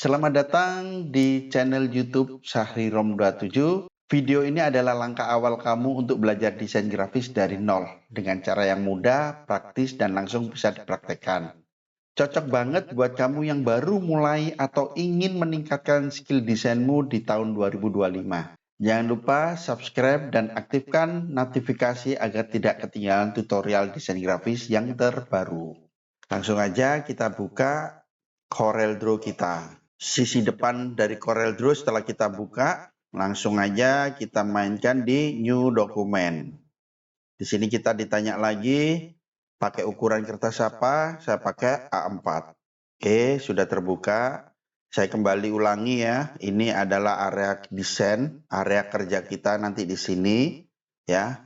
Selamat datang di channel YouTube Syahri Rom 27. Video ini adalah langkah awal kamu untuk belajar desain grafis dari nol dengan cara yang mudah, praktis, dan langsung bisa dipraktekkan. Cocok banget buat kamu yang baru mulai atau ingin meningkatkan skill desainmu di tahun 2025. Jangan lupa subscribe dan aktifkan notifikasi agar tidak ketinggalan tutorial desain grafis yang terbaru. Langsung aja kita buka CorelDRAW kita. Sisi depan dari CorelDRAW setelah kita buka, langsung aja kita mainkan di New Document. Di sini kita ditanya lagi, pakai ukuran kertas apa? Saya pakai A4. Oke, sudah terbuka. Saya kembali ulangi ya. Ini adalah area desain, area kerja kita nanti di sini ya.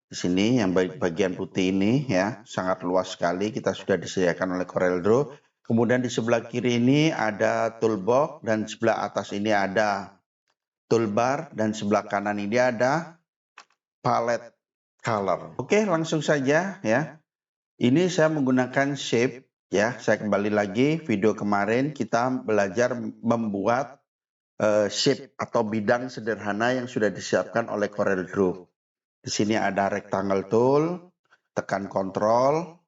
Di sini yang bagian putih ini ya, sangat luas sekali. Kita sudah disediakan oleh CorelDRAW. Kemudian di sebelah kiri ini ada toolbox dan sebelah atas ini ada toolbar dan sebelah kanan ini ada palette color. Oke, langsung saja ya. Ini saya menggunakan shape ya. Saya kembali lagi video kemarin kita belajar membuat shape atau bidang sederhana yang sudah disiapkan oleh CorelDRAW. Di sini ada rectangle tool, tekan Ctrl,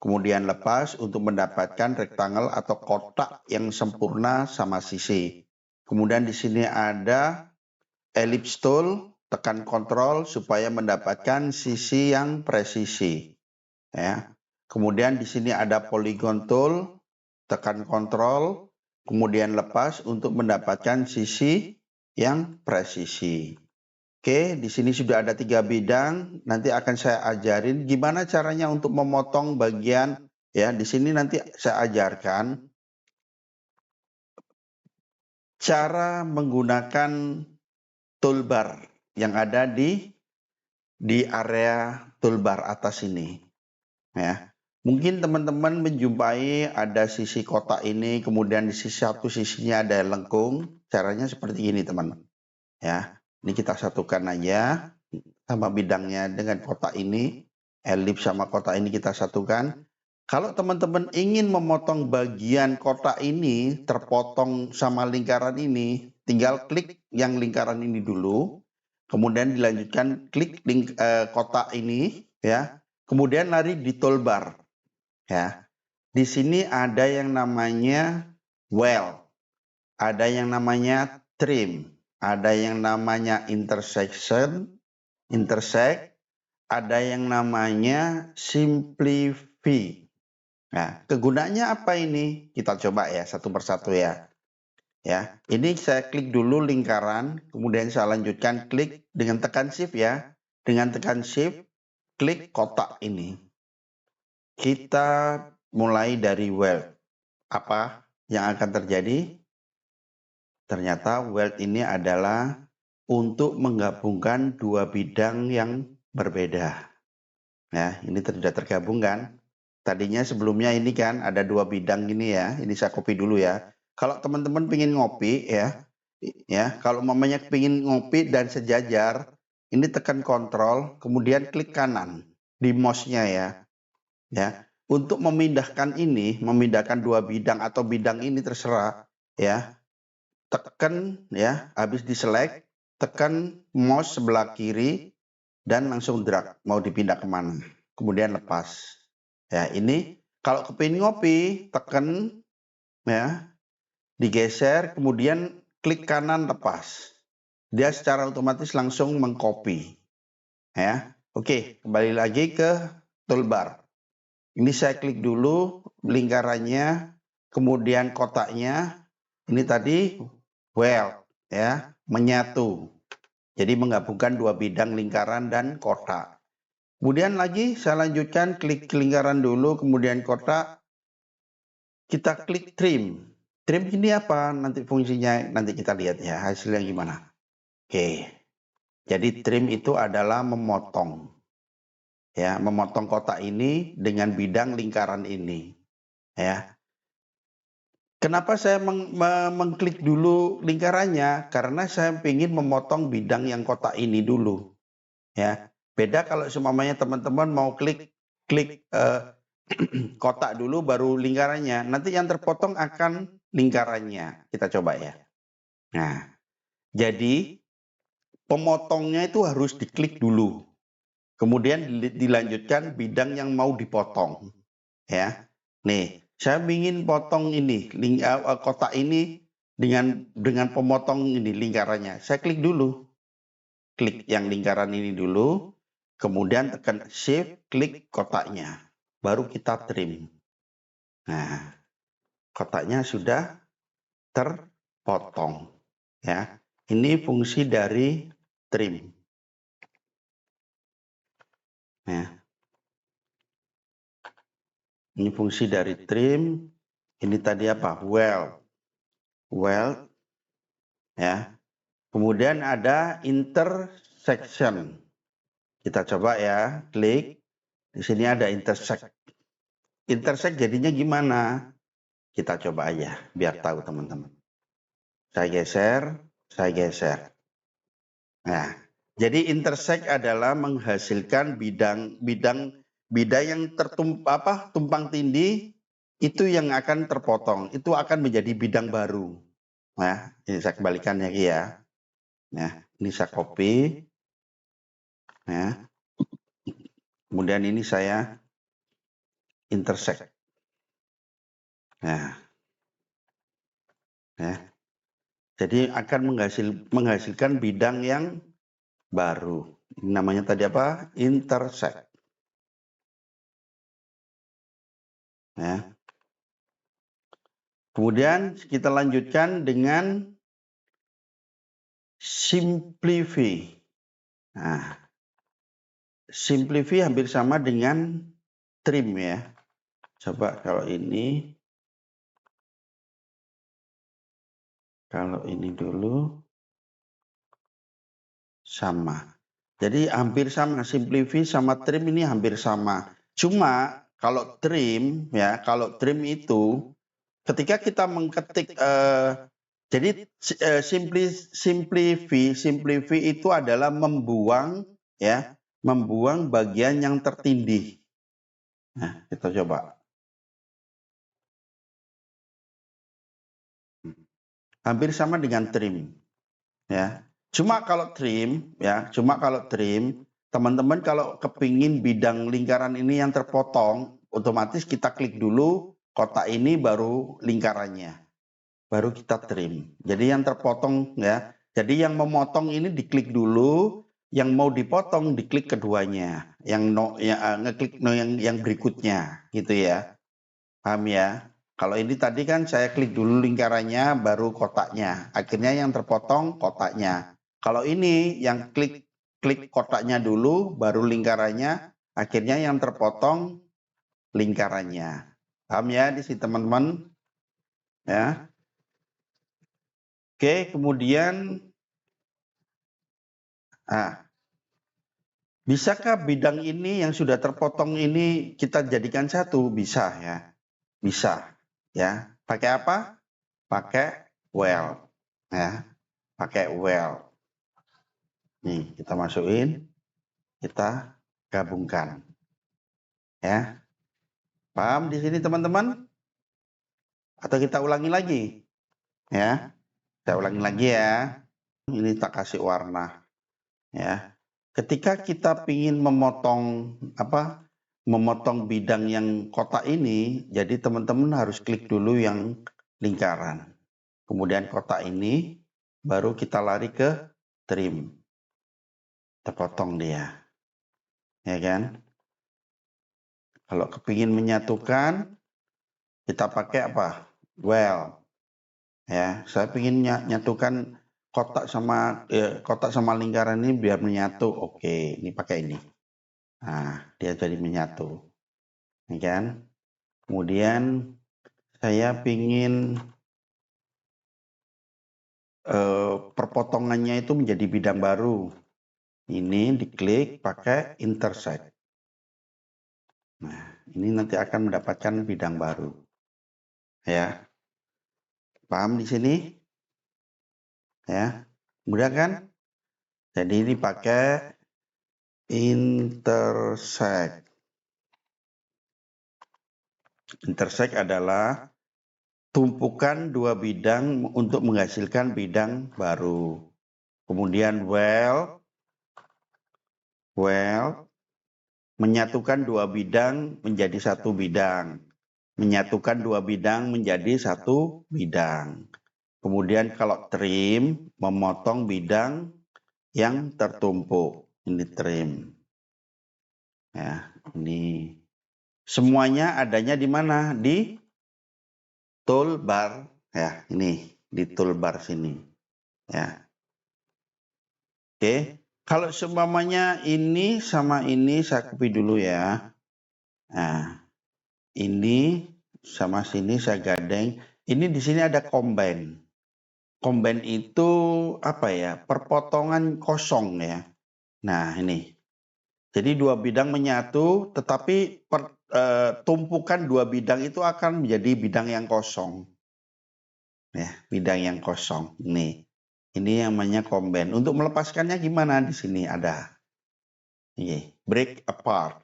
kemudian lepas untuk mendapatkan rectangle atau kotak yang sempurna sama sisi. Kemudian di sini ada ellipse tool, tekan Ctrl supaya mendapatkan sisi yang presisi. Ya. Kemudian di sini ada polygon tool, tekan Ctrl, kemudian lepas untuk mendapatkan sisi yang presisi. Oke, di sini sudah ada 3 bidang. Nanti akan saya ajarin gimana caranya untuk memotong bagian ya. Di sini nanti saya ajarkan cara menggunakan toolbar yang ada di area toolbar atas ini. Ya. Mungkin teman-teman menjumpai ada sisi kotak ini, kemudian di sisi satu sisinya ada lengkung. Caranya seperti ini, teman. Ya. Ini kita satukan aja sama bidangnya dengan kotak ini, ellipse sama kotak ini kita satukan. Kalau teman-teman ingin memotong bagian kotak ini terpotong sama lingkaran ini, tinggal klik yang lingkaran ini dulu, kemudian dilanjutkan klik kotak ini ya, kemudian lari di toolbar ya. Di sini ada yang namanya well, ada yang namanya trim, ada yang namanya intersect, ada yang namanya simplify. Nah, kegunaannya apa ini? Kita coba ya satu persatu ya. Ya, ini saya klik dulu lingkaran, kemudian saya lanjutkan klik dengan tekan shift ya. Dengan tekan shift, klik kotak ini. Kita mulai dari weld. Apa yang akan terjadi? Ternyata weld ini adalah untuk menggabungkan dua bidang yang berbeda. Nah, ini sudah tergabung kan? Tadinya sebelumnya ini kan ada dua bidang gini ya. Ini saya copy dulu ya. Kalau teman-teman pengen ngopi ya, kalau mamanya pengen ngopi dan sejajar, ini tekan Ctrl, kemudian klik kanan di mouse-nya ya. Ya, untuk memindahkan ini, memindahkan dua bidang atau bidang ini terserah ya. Tekan ya, habis diselect, tekan mouse sebelah kiri dan langsung drag mau dipindah kemana. Kemudian lepas. Ya, ini kalau kepingin ngopi, tekan ya, digeser, kemudian klik kanan lepas. Dia secara otomatis langsung mengcopy. Ya. Oke, kembali lagi ke toolbar. Ini saya klik dulu lingkarannya, kemudian kotaknya. Ini tadi well ya, menyatu. Jadi menggabungkan dua bidang lingkaran dan kotak. Kemudian lagi saya lanjutkan klik lingkaran dulu, kemudian kotak. Kita klik trim. Trim ini apa? Nanti fungsinya nanti kita lihat ya hasilnya gimana. Oke. Jadi trim itu adalah memotong. Ya, memotong kotak ini dengan bidang lingkaran ini. Ya. Kenapa saya mengklik dulu lingkarannya? Karena saya ingin memotong bidang yang kotak ini dulu. Ya. Beda kalau semuanya teman-teman mau klik kotak dulu baru lingkarannya. Nanti yang terpotong akan lingkarannya. Kita coba ya. Nah, jadi pemotongnya itu harus diklik dulu. Kemudian dilanjutkan bidang yang mau dipotong. Ya. Nih, saya ingin potong ini, kotak ini dengan pemotong ini lingkarannya. Saya klik dulu. Klik yang lingkaran ini dulu, kemudian tekan Shift, klik kotaknya. Baru kita trim. Nah, kotaknya sudah terpotong. Ya, ini fungsi dari trim. Ya. Ini fungsi dari trim. Ini tadi apa? Weld. Ya. Kemudian ada intersection. Kita coba ya, klik. Di sini ada intersect. Intersect jadinya gimana? Kita coba aja, biar tahu teman-teman. Saya geser. Nah, jadi intersect adalah menghasilkan bidang yang tumpang tindih itu yang akan terpotong. Itu akan menjadi bidang baru. Nah, ini saya kembalikan lagi ya. Nah, ini saya copy. Nah, kemudian ini saya intersect. Nah, ya. Jadi akan menghasilkan bidang yang baru. Ini namanya tadi apa? Intersect. Ya. Kemudian kita lanjutkan dengan simplify. Nah, simplify hampir sama dengan trim ya. Coba kalau ini dulu sama. Jadi hampir sama, simplify sama trim ini hampir sama. Cuma kalau trim ya, itu ketika kita mengketik jadi simplify itu adalah membuang bagian yang tertindih. Nah, kita coba. Hampir sama dengan trim. Ya. Cuma kalau trim, teman-teman kalau kepingin bidang lingkaran ini yang terpotong, otomatis kita klik dulu kotak ini baru lingkarannya. Baru kita trim. Jadi yang terpotong ya. Jadi yang memotong ini diklik dulu, yang mau dipotong diklik keduanya. Ngeklik yang berikutnya gitu ya. Paham ya? Kalau ini tadi kan saya klik dulu lingkarannya baru kotaknya. Akhirnya yang terpotong kotaknya. Kalau ini yang klik kotaknya dulu baru lingkarannya, akhirnya yang terpotong lingkarannya. Paham ya di sini teman-teman? Ya. Oke, kemudian bisakah bidang ini yang sudah terpotong ini kita jadikan satu? Bisa ya. Bisa ya. Pakai apa? Pakai weld ya. Pakai weld. Nih, kita masukin, kita gabungkan. Ya. Paham di sini teman-teman? Atau kita ulangi lagi? Ya. Kita ulangi lagi ya. Ini tak kasih warna. Ya. Ketika kita ingin memotong bidang yang kotak ini, jadi teman-teman harus klik dulu yang lingkaran. Kemudian kotak ini baru kita lari ke trim. Terpotong dia. Ya kan? Kalau kepingin menyatukan, kita pakai apa? Weld. Ya, saya ingin nyatukan kotak sama lingkaran ini biar menyatu. Oke, ini pakai ini. Nah, dia jadi menyatu. Ya kan? Kemudian saya ingin perpotongannya itu menjadi bidang baru. Ini diklik pakai intersect. Nah, ini nanti akan mendapatkan bidang baru. Ya. Paham di sini? Ya. Mudah kan? Jadi ini pakai intersect. Intersect adalah tumpukan dua bidang untuk menghasilkan bidang baru. Kemudian well, menyatukan dua bidang menjadi satu bidang. Menyatukan dua bidang menjadi satu bidang. Kemudian kalau trim, memotong bidang yang tertumpuk. Ini trim. Ya, ini. Semuanya adanya di mana? Di toolbar. Ya, ini. Di toolbar sini. Ya. Oke. Kalau seumpamanya ini sama ini saya copy dulu ya. Nah, ini sama sini saya gandeng. Ini di sini ada combine. Combine itu apa ya? Perpotongan kosong ya. Nah, ini. Jadi dua bidang menyatu, tetapi tumpukan dua bidang itu akan menjadi bidang yang kosong. Ya, bidang yang kosong. Ini yang namanya combine. Untuk melepaskannya gimana? Di sini ada. Break apart.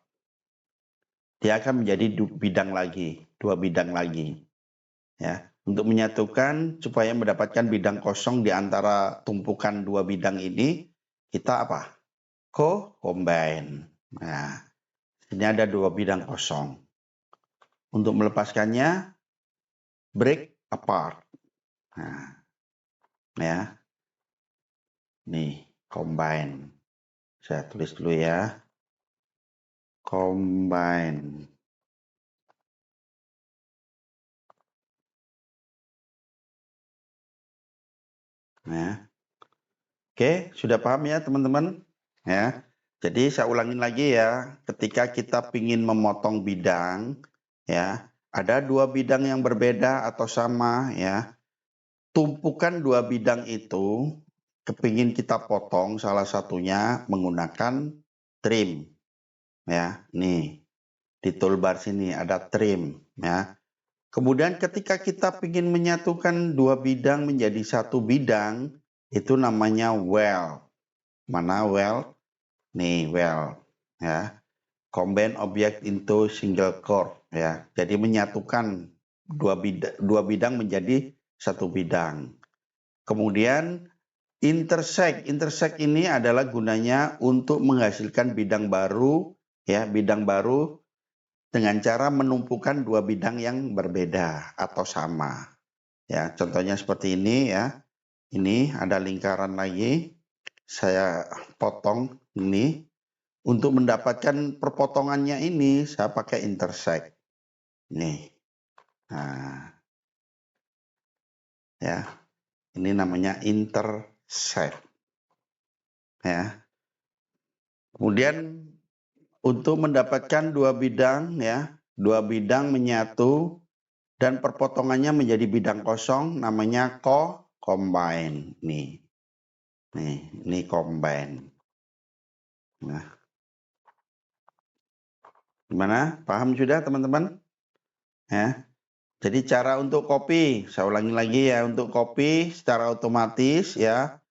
Dia akan menjadi bidang lagi, dua bidang lagi. Ya, untuk menyatukan supaya mendapatkan bidang kosong di antara tumpukan dua bidang ini, kita apa? Combine. Nah, ini ada dua bidang kosong. Untuk melepaskannya, break apart. Nah, ya. Nih, combine. Saya tulis dulu ya. Combine. Nah. Oke, sudah paham ya teman-teman? Ya. Jadi saya ulangin lagi ya. Ketika kita ingin memotong bidang, ya, ada dua bidang yang berbeda atau sama ya. Tumpukan dua bidang itu kepingin kita potong salah satunya menggunakan trim. Ya, nih di toolbar sini ada trim ya. Kemudian ketika kita ingin menyatukan dua bidang menjadi satu bidang, itu namanya well. Mana well? Nih well ya. Combine object into single core ya. Jadi menyatukan dua bidang menjadi satu bidang. Kemudian intersect. Intersect ini adalah gunanya untuk menghasilkan bidang baru ya, bidang baru dengan cara menumpukan dua bidang yang berbeda atau sama. Ya, contohnya seperti ini ya. Ini ada lingkaran lagi. Saya potong ini. Untuk mendapatkan perpotongannya ini, saya pakai intersect. Nih. Nah. Ya. Ini namanya intersect. Ya. Kemudian untuk mendapatkan dua bidang ya, dua bidang menyatu dan perpotongannya menjadi bidang kosong namanya combine. Nih. Ini combine. Nah. Gimana? Paham sudah teman-teman? Ya. Jadi cara untuk copy, saya ulangi lagi ya, untuk copy secara otomatis ya,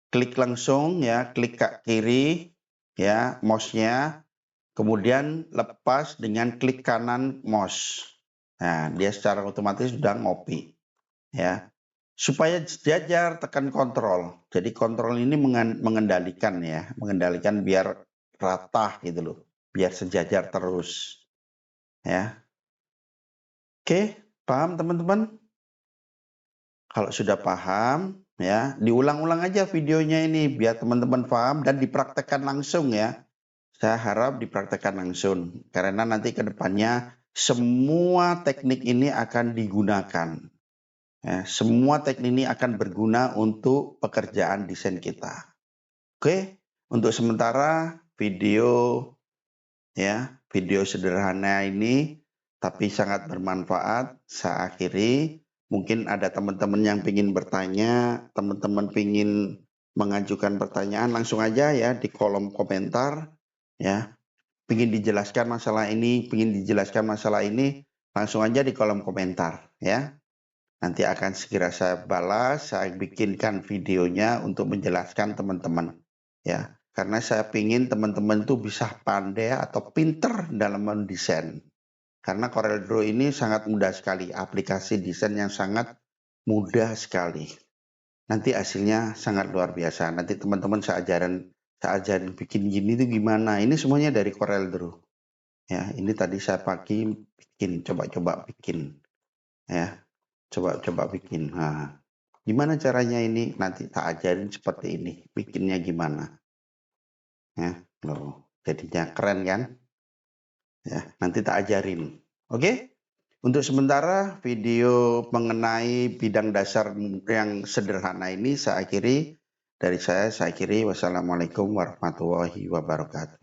klik langsung ya, klik ke kiri ya, mouse-nya, kemudian lepas dengan klik kanan mouse. Nah, dia secara otomatis sudah ngopi ya. Supaya sejajar tekan kontrol. Jadi kontrol ini mengendalikan ya, mengendalikan biar rata gitu loh, biar sejajar terus ya. Oke, paham teman-teman? Kalau sudah paham ya, diulang-ulang aja videonya ini biar teman-teman paham dan dipraktekkan langsung ya. Saya harap dipraktekkan langsung karena nanti ke depannya semua teknik ini akan digunakan. Ya, semua teknik ini akan berguna untuk pekerjaan desain kita. Oke, untuk sementara video ya, video sederhana ini tapi sangat bermanfaat saya akhiri. Mungkin ada teman-teman yang ingin bertanya, teman-teman ingin mengajukan pertanyaan langsung aja ya di kolom komentar ya. Ingin dijelaskan masalah ini, langsung aja di kolom komentar ya. Nanti akan segera saya balas, saya bikinkan videonya untuk menjelaskan teman-teman ya. Karena saya ingin teman-teman itu bisa pandai atau pinter dalam mendesain. Karena CorelDRAW ini sangat mudah sekali, aplikasi desain yang sangat mudah sekali. Nanti hasilnya sangat luar biasa. Nanti teman-teman saya ajarin bikin gini itu gimana. Ini semuanya dari CorelDRAW. Ya, ini tadi saya pakai bikin, coba-coba bikin. Ya, coba-coba bikin. Nah, gimana caranya ini? Nanti tak ajarin seperti ini. Bikinnya gimana? Ya, loh, jadinya keren kan? Ya, nanti tak ajarin. Oke? Untuk sementara video mengenai bidang dasar yang sederhana ini saya akhiri. Dari saya akhiri. Wassalamualaikum warahmatullahi wabarakatuh.